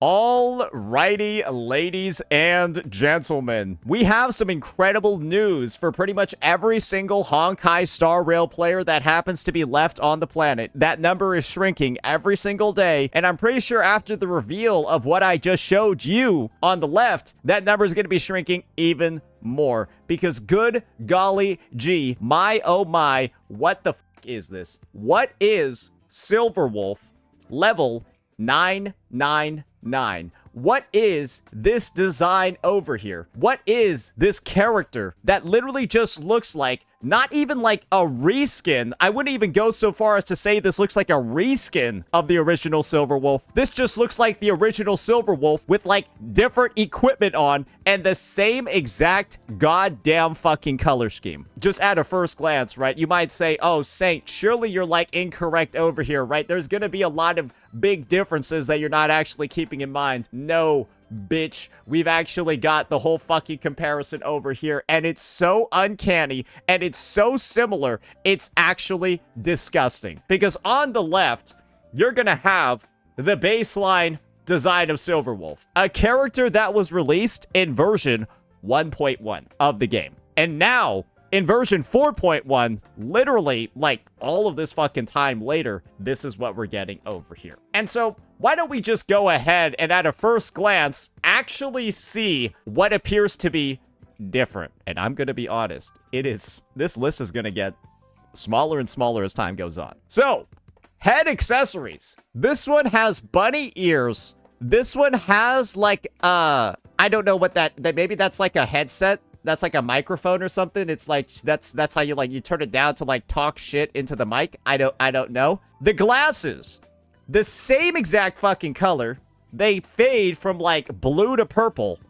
Alrighty, ladies and gentlemen, we have some incredible news for pretty much every single Honkai Star Rail player that happens to be left on the planet. That number is shrinking every single day, and I'm pretty sure after the reveal of what I just showed you on the left, that number is going to be shrinking even more. Because good golly gee, my oh my, what the f is this? What is Silverwolf Lvl 999? What is this design over here? What is this character that literally just looks like, not even like a reskin? I wouldn't even go so far as to say this looks like a reskin of the original Silverwolf. This just looks like the original Silverwolf with like different equipment on and the same exact goddamn fucking color scheme. Just at a first glance, right? You might say, oh, Saint, surely you're like incorrect over here, right? There's gonna be a lot of big differences that you're not actually keeping in mind. No, bitch, we've actually got the whole fucking comparison over here, and it's so uncanny, and it's so similar, it's actually disgusting. Because on the left, you're gonna have the baseline design of Silverwolf, a character that was released in version 1.1 of the game. And now, in version 4.1, literally, like, all of this fucking time later, this is what we're getting over here. And so, why don't we just go ahead and at a first glance, actually see what appears to be different. And I'm gonna be honest, this list is gonna get smaller and smaller as time goes on. So, head accessories. This one has bunny ears. This one has, like, I don't know what that maybe that's like a headset. That's like a microphone or something. It's like, that's how you, like, you turn it down to, like, talk shit into the mic. I don't know. The glasses, the same exact fucking color. They fade from, like, blue to purple.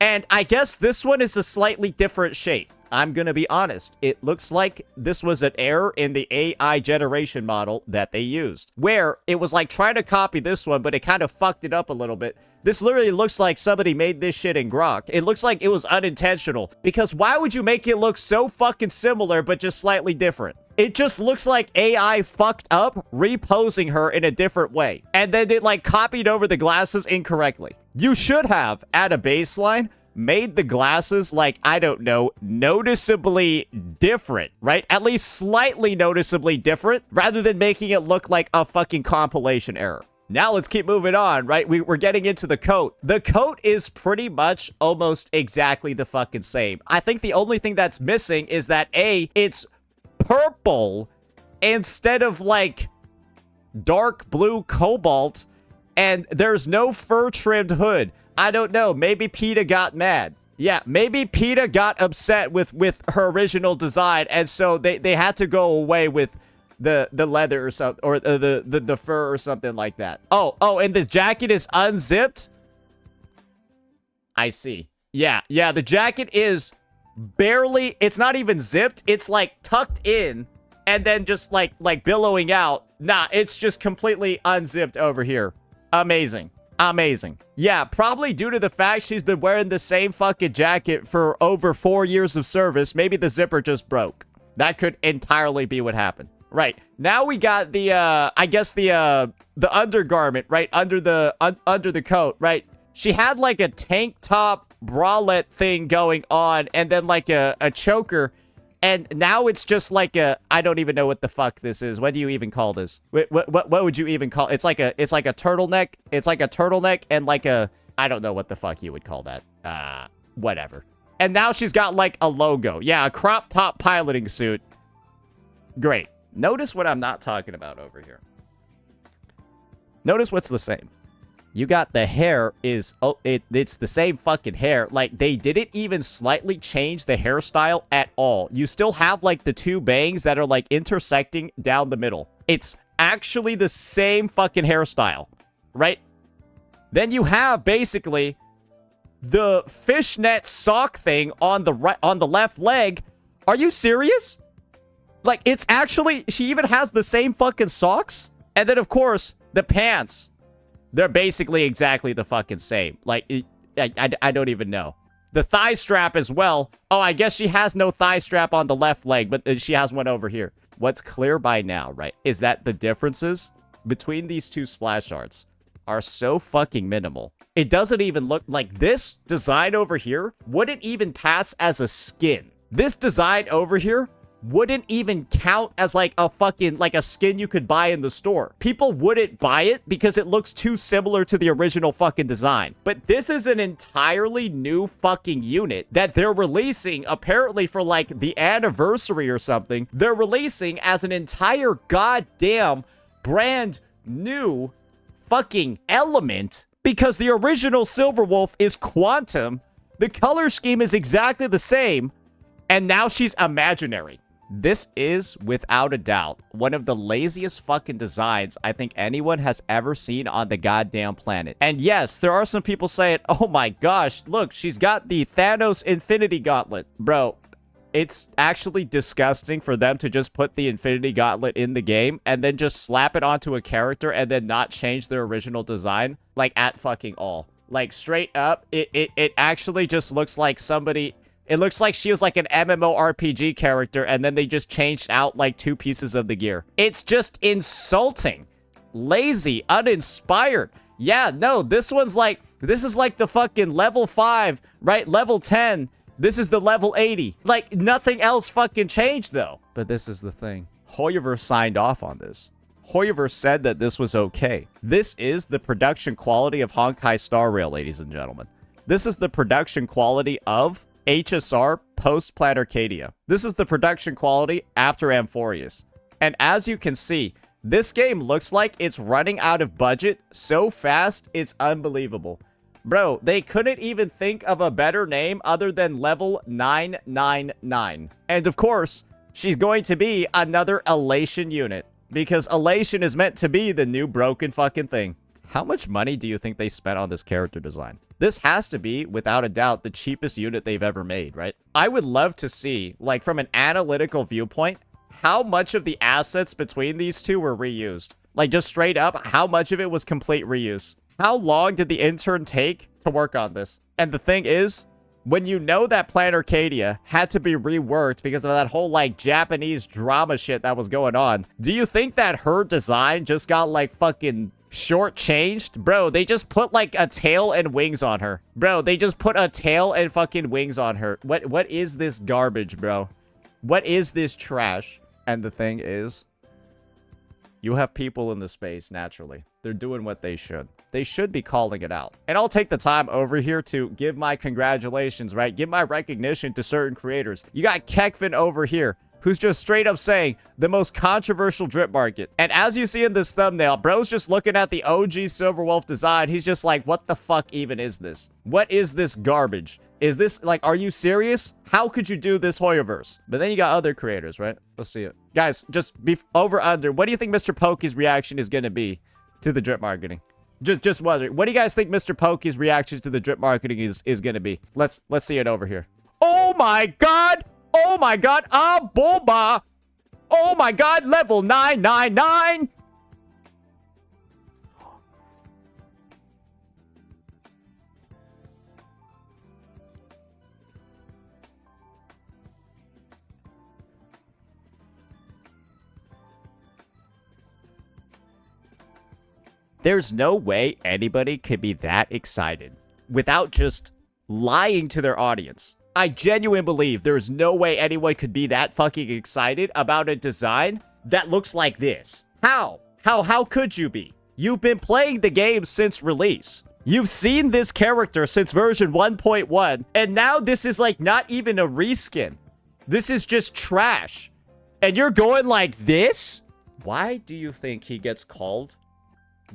And I guess this one is a slightly different shape. I'm gonna be honest. It looks like this was an error in the AI generation model that they used, where it was like trying to copy this one, but it kind of fucked it up a little bit. This literally looks like somebody made this shit in Grok. It looks like it was unintentional, because why would you make it look so fucking similar, but just slightly different? It just looks like AI fucked up, reposing her in a different way. And then it, like, copied over the glasses incorrectly. You should have, at a baseline, made the glasses, like, I don't know, noticeably different, right? At least slightly noticeably different, rather than making it look like a fucking compilation error. Now let's keep moving on, right? We're getting into the coat. The coat is pretty much almost exactly the fucking same. I think the only thing that's missing is that A, it's purple instead of, like, dark blue cobalt, and there's no fur-trimmed hood. I don't know. Maybe PETA got mad. Yeah, maybe PETA got upset with her original design, and so they had to go away with the leather or something, or the fur or something like that. Oh, and this jacket is unzipped? I see. Yeah, the jacket is barely, it's not even zipped. It's like tucked in and then just like billowing out. Nah, it's just completely unzipped over here. Amazing. Yeah, probably due to the fact she's been wearing the same fucking jacket for over 4 years of service. Maybe the zipper just broke. That could entirely be what happened. Right. Now we got the, I guess the undergarment, right? Under the coat, right? She had like a tank top bralette thing going on and then like a choker. And now it's just like a, I don't even know what the fuck this is. What do you even call this? What would you even call? It's like a turtleneck. It's like a turtleneck and like a, I don't know what the fuck you would call that. Whatever. And now she's got like a logo. Yeah, a crop top piloting suit. Great. Notice what I'm not talking about over here. Notice what's the same. You got the hair is, it's the same fucking hair. Like, they didn't even slightly change the hairstyle at all. You still have, like, the two bangs that are, like, intersecting down the middle. It's actually the same fucking hairstyle, right? Then you have, basically, the fishnet sock thing on the left leg. Are you serious? Like, it's actually, she even has the same fucking socks. And then, of course, the pants. They're basically exactly the fucking same. Like, I don't even know. The thigh strap as well. Oh, I guess she has no thigh strap on the left leg, but she has one over here. What's clear by now, right, is that the differences between these two splash arts are so fucking minimal. It doesn't even look like this design over here wouldn't even pass as a skin. This design over here wouldn't even count as like a fucking like a skin you could buy in the store. People wouldn't buy it because it looks too similar to the original fucking design. But this is an entirely new fucking unit that they're releasing apparently for like the anniversary or something. They're releasing as an entire goddamn brand new fucking element because the original Silverwolf is quantum. The color scheme is exactly the same. And now she's imaginary. This is, without a doubt, one of the laziest fucking designs I think anyone has ever seen on the goddamn planet. And yes, there are some people saying, oh my gosh, look, she's got the Thanos Infinity Gauntlet. Bro, it's actually disgusting for them to just put the Infinity Gauntlet in the game and then just slap it onto a character and then not change their original design, like, at fucking all. Like, straight up, it actually just looks like somebody... It looks like she was like an MMORPG character, and then they just changed out like 2 pieces of the gear. It's just insulting, lazy, uninspired. Yeah, no, this is like the fucking level 5, right? Level 10. This is the level 80. Like, nothing else fucking changed, though. But this is the thing. Hoyoverse signed off on this. Hoyoverse said that this was okay. This is the production quality of Honkai Star Rail, ladies and gentlemen. This is the production quality of HSR post Planarcadia. This is the production quality after Amphorius. And as you can see, this game looks like it's running out of budget so fast, it's unbelievable. Bro, they couldn't even think of a better name other than level 999. And of course, she's going to be another Elation unit. Because Elation is meant to be the new broken fucking thing. How much money do you think they spent on this character design? This has to be, without a doubt, the cheapest unit they've ever made, right? I would love to see, like, from an analytical viewpoint, how much of the assets between these two were reused. Like, just straight up, how much of it was complete reuse? How long did the intern take to work on this? And the thing is, when you know that Planarcadia had to be reworked because of that whole, like, Japanese drama shit that was going on, do you think that her design just got, like, fucking... shortchanged? Bro, they just put like a tail and wings on her. Bro, they just put a tail and fucking wings on her. What is this garbage, bro? What is this trash? And the thing is, you have people in the space naturally. They're doing what they should. They should be calling it out. And I'll take the time over here to give my congratulations, right? Give my recognition to certain creators. You got Kekvin over here, who's just straight up saying the most controversial drip market. And as you see in this thumbnail, bro's just looking at the OG Silverwolf design. He's just like, what the fuck even is this? What is this garbage? Is this, like, are you serious? How could you do this Hoyoverse? But then you got other creators, right? Let's see it. Guys, just be over under. What do you think Mr. Pokey's reaction is going to be to the drip marketing? Just wondering. What do you guys think Mr. Pokey's reaction to the drip marketing is going to be? Let's see it over here. Oh my god! Oh my god, ah, boba! Oh my god, level 999! There's no way anybody could be that excited without just lying to their audience. I genuinely believe there's no way anyone could be that fucking excited about a design that looks like this. How? How could you be? You've been playing the game since release. You've seen this character since version 1.1, and now this is like not even a reskin. This is just trash. And you're going like this? Why do you think he gets called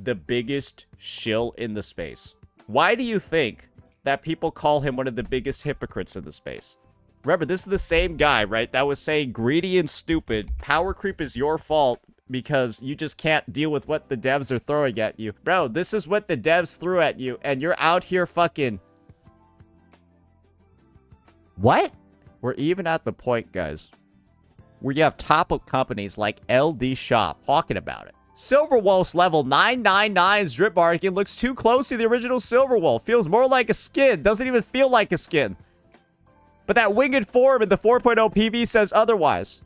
the biggest shill in the space? Why do you think that people call him one of the biggest hypocrites in the space? Remember, this is the same guy, right, that was saying greedy and stupid. Power creep is your fault because you just can't deal with what the devs are throwing at you. Bro, this is what the devs threw at you, and you're out here fucking... What? We're even at the point, guys, where you have top companies like LD Shop talking about it. Silverwolf's level 999's drip marking looks too close to the original Silverwolf. Feels more like a skin. Doesn't even feel like a skin. But that winged form in the 4.0 PV says otherwise.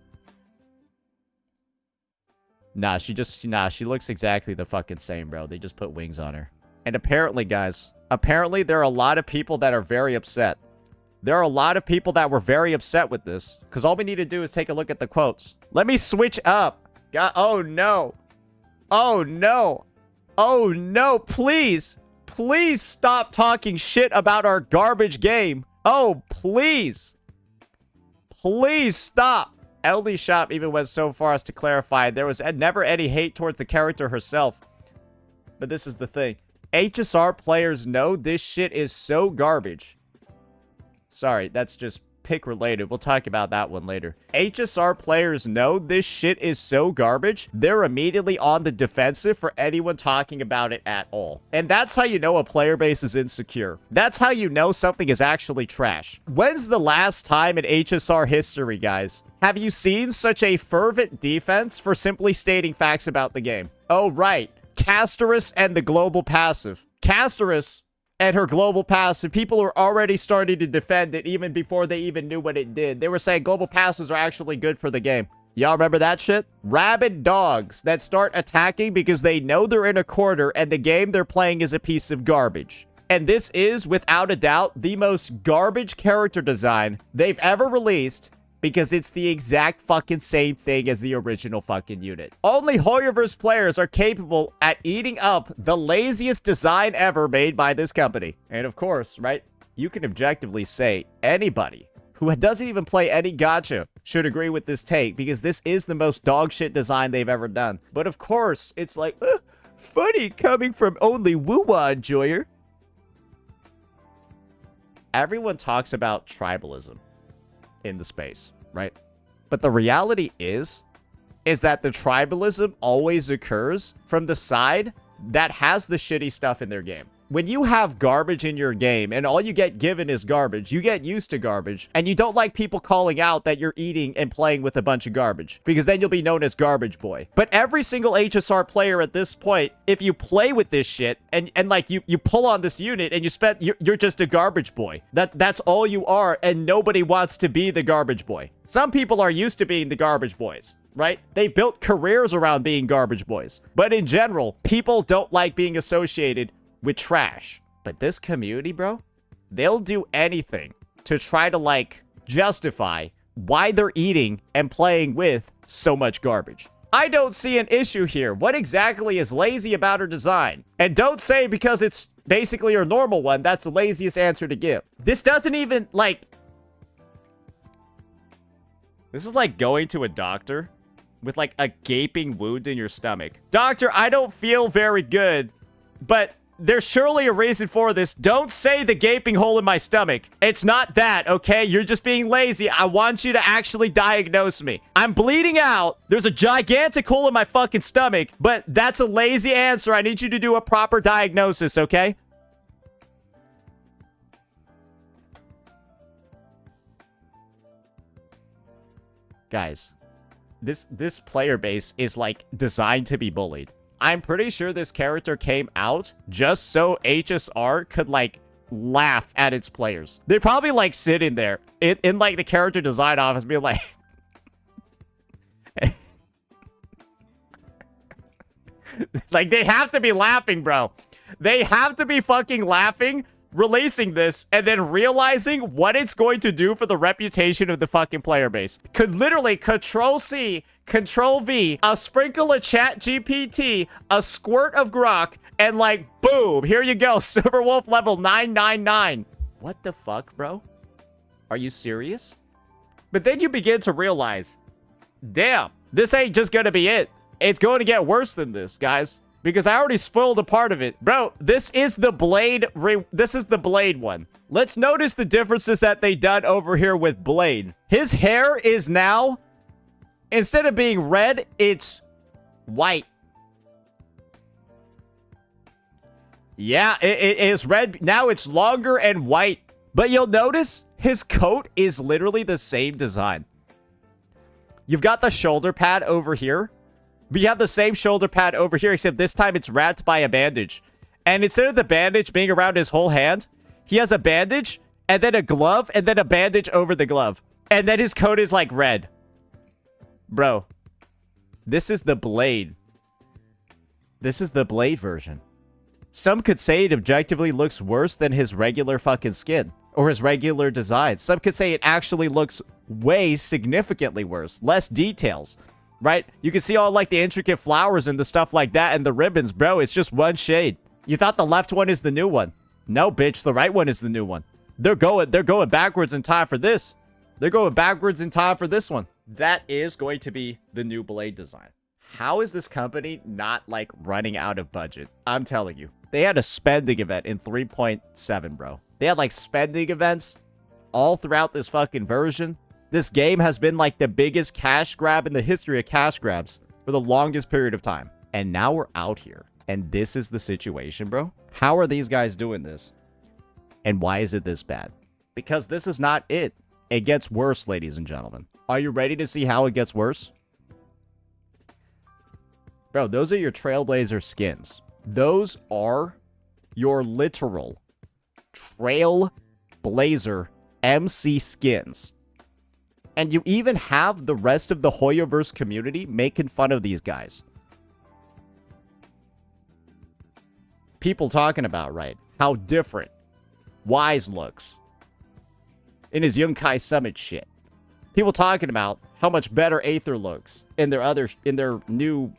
Nah, she looks exactly the fucking same, bro. They just put wings on her. And apparently, guys, apparently there are a lot of people that are very upset. There are a lot of people that were very upset with this. Because all we need to do is take a look at the quotes. Let me switch up. God, oh, no. Oh, no. Oh, no. Please. Please stop talking shit about our garbage game. Oh, please. Please stop. LD Shop even went so far as to clarify there was never any hate towards the character herself. But this is the thing. HSR players know this shit is so garbage. Sorry, that's just pick related. We'll talk about that one later. HSR players know this shit is so garbage, they're immediately on the defensive for anyone talking about it at all. And that's how you know a player base is insecure. That's how you know something is actually trash. When's the last time in HSR history, guys, have you seen such a fervent defense for simply stating facts about the game? Oh, right. Casterus and the global passive. Casterus and her global passive, people are already starting to defend it even before they even knew what it did. They were saying global passives are actually good for the game. Y'all remember that shit? Rabid dogs that start attacking because they know they're in a corner and the game they're playing is a piece of garbage. And this is, without a doubt, the most garbage character design they've ever released, because it's the exact fucking same thing as the original fucking unit. Only Hoyoverse players are capable at eating up the laziest design ever made by this company. And of course, right, you can objectively say anybody who doesn't even play any gacha should agree with this take, because this is the most dogshit design they've ever done. But of course, it's like, funny coming from only woo-wah enjoyer. Everyone talks about tribalism in the space, right? But the reality is that the tribalism always occurs from the side that has the shitty stuff in their game. When you have garbage in your game and all you get given is garbage, you get used to garbage, and you don't like people calling out that you're eating and playing with a bunch of garbage, because then you'll be known as garbage boy. But every single HSR player at this point, if you play with this shit and like you pull on this unit and you're just a garbage boy. That's all you are, and nobody wants to be the garbage boy. Some people are used to being the garbage boys, right? They built careers around being garbage boys. But in general, people don't like being associated with trash. But this community, bro, they'll do anything to try to, like, justify why they're eating and playing with so much garbage. I don't see an issue here. What exactly is lazy about her design? And don't say because it's basically her normal one, that's the laziest answer to give. This doesn't even, like... This is like going to a doctor with, like, a gaping wound in your stomach. Doctor, I don't feel very good, but there's surely a reason for this. Don't say the gaping hole in my stomach. It's not that, okay? You're just being lazy. I want you to actually diagnose me. I'm bleeding out. There's a gigantic hole in my fucking stomach, but that's a lazy answer. I need you to do a proper diagnosis, okay? Guys, this player base is, like, designed to be bullied. I'm pretty sure this character came out just so HSR could, like, laugh at its players. They're probably, like, sitting there in like, the character design office being like... like, they have to be laughing, bro. They have to be fucking laughing, releasing this, and then realizing what it's going to do for the reputation of the fucking player base. Could literally Control-C, Control-V, a sprinkle of chat GPT, a squirt of grok, and, like, boom, here you go, Silverwolf level 999. What the fuck, bro? Are you serious? But then you begin to realize, damn, this ain't just gonna be it. It's going to get worse than this, guys. Because I already spoiled a part of it. Bro, this is the Blade this is the Blade one. Let's notice the differences that they done over here with Blade. His hair is now, instead of being red, it's white. Yeah, it is red. Now it's longer and white. But you'll notice his coat is literally the same design. You've got the shoulder pad over here. But you have the same shoulder pad over here, except this time it's wrapped by a bandage. And instead of the bandage being around his whole hand, he has a bandage, and then a glove, and then a bandage over the glove. And then his coat is, like, red. Bro, this is the Blade. This is the Blade version. Some could say it objectively looks worse than his regular fucking skin or his regular design. Some could say it actually looks way significantly worse. Less details, right? You can see all like the intricate flowers and the stuff like that and the ribbons, bro. It's just one shade. You thought the left one is the new one. No, bitch, the right one is the new one. They're going backwards in time for this. They're going backwards in time for this one. That is going to be the new blade design. How is this company not like running out of budget? I'm telling you. They had a spending event in 3.7, bro. They had like spending events all throughout this fucking version. This game has been like the biggest cash grab in the history of cash grabs for the longest period of time. And now we're out here. And this is the situation, bro. How are these guys doing this? And why is it this bad? Because this is not it. It gets worse, ladies and gentlemen. Are you ready to see how it gets worse? Bro, those are your Trailblazer skins. Those are your literal Trailblazer MC skins. And you even have the rest of the Hoyoverse community making fun of these guys. People talking about, right, how different Wise looks in his Honkai Summit shit. People talking about how much better Aether looks in their new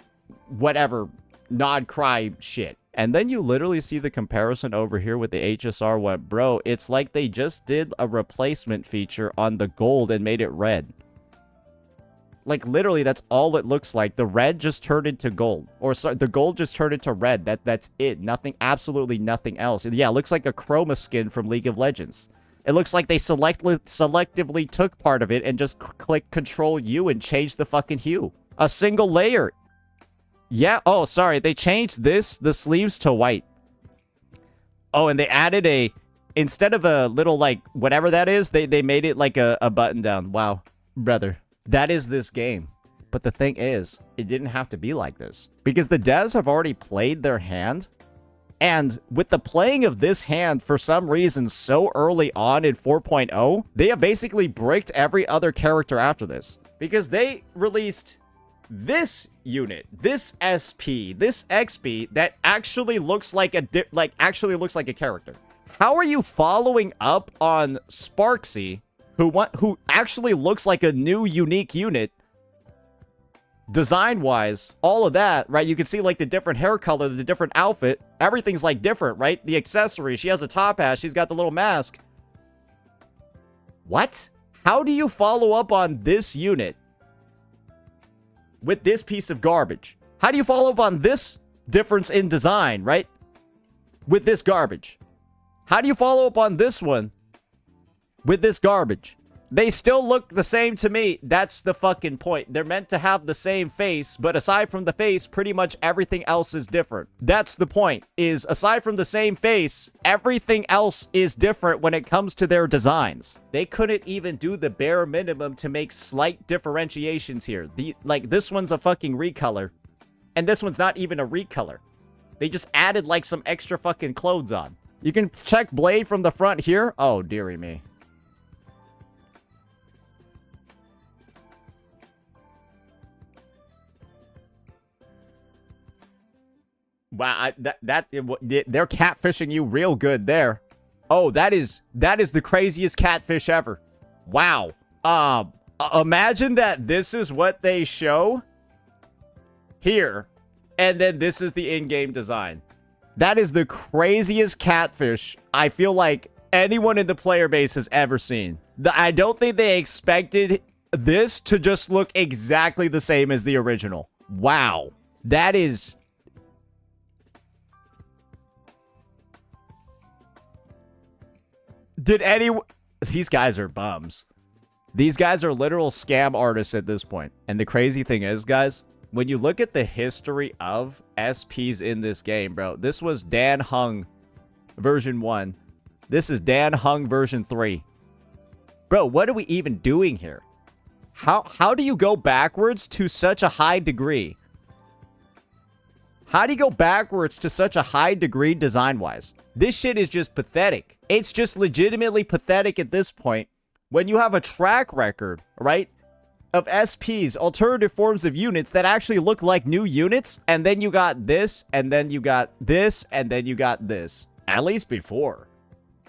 whatever nod cry shit. And then you literally see the comparison over here with the HSR one. Bro, it's like they just did a replacement feature on the gold and made it red. Like, literally, that's all it looks like. The red just turned into gold. Or, sorry, the gold just turned into red. That's it. Nothing, absolutely nothing else. Yeah, it looks like a chroma skin from League of Legends. It looks like they selectively took part of it and just click Control U and changed the fucking hue. A single layer. Yeah, oh, sorry. They changed the sleeves to white. Oh, and they added a, instead of a little, like, whatever that is, they made it like a button down. Wow, brother. That is this game. But the thing is, it didn't have to be like this. Because the devs have already played their hand. And with the playing of this hand, for some reason, so early on in 4.0, they have basically bricked every other character after this. Because they released this unit, this SP, this XP, that actually looks like a character. How are you following up on Sparksy, who actually looks like a new unique unit, design-wise, all of that, right? You can see, like, the different hair color, the different outfit. Everything's, like, different, right? The accessories. She has a top hat. She's got the little mask. What? How do you follow up on this unit with this piece of garbage? How do you follow up on this difference in design, right? With this garbage. How do you follow up on this one with this garbage? They still look the same to me. That's the fucking point. They're meant to have the same face, but aside from the face, pretty much everything else is different. That's the point, is aside from the same face, everything else is different when it comes to their designs. They couldn't even do the bare minimum to make slight differentiations here. Like, this one's a fucking recolor, and this one's not even a recolor. They just added, like, some extra fucking clothes on. You can check Blade from the front here. Oh, dearie me. Wow, they're catfishing you real good there. Oh, that is the craziest catfish ever. Wow. Imagine that this is what they show here, and then this is the in-game design. That is the craziest catfish I feel like anyone in the player base has ever seen. I don't think they expected this to just look exactly the same as the original. Wow. That is... These guys are bums. These guys are literal scam artists at this point. And the crazy thing is, guys, when you look at the history of SPs in this game, bro, this was Dan Hung version 1. This is Dan Hung version 3. Bro, what are we even doing here? How do you go backwards to such a high degree? How do you go backwards to such a high degree design-wise? This shit is just pathetic. It's just legitimately pathetic at this point when you have a track record, right? of SPs, alternative forms of units that actually look like new units, and then you got this, and then you got this, and then you got this. At least before.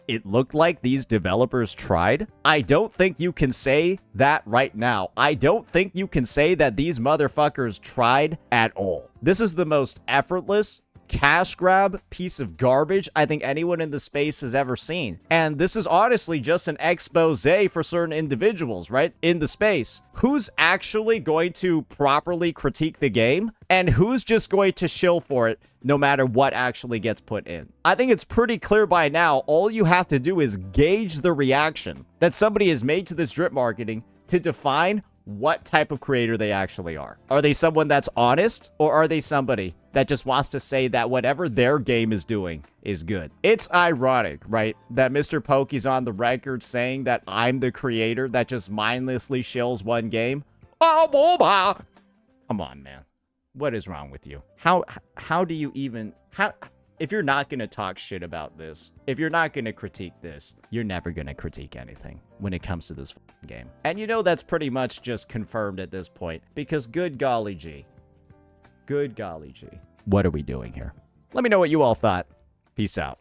It looked like these developers tried. I don't think you can say that right now. I don't think you can say that these motherfuckers tried at all. This is the most effortless cash grab piece of garbage I think anyone in the space has ever seen. And this is honestly just an expose for certain individuals, right? In the space. Who's actually going to properly critique the game? And who's just going to shill for it no matter what actually gets put in? I think it's pretty clear by now. All you have to do is gauge the reaction that somebody has made to this drip marketing to define what type of creator they actually are. Are they someone that's honest, or are they somebody that just wants to say that whatever their game is doing is good? It's ironic, right, that Mr. Pokey's on the record saying that I'm the creator that just mindlessly shills one game. Oh, boba! Come on, man. What is wrong with you? How do you even... If you're not going to talk shit about this, if you're not going to critique this, you're never going to critique anything when it comes to this game. And you know that's pretty much just confirmed at this point, because good golly gee. Good golly gee. What are we doing here? Let me know what you all thought. Peace out.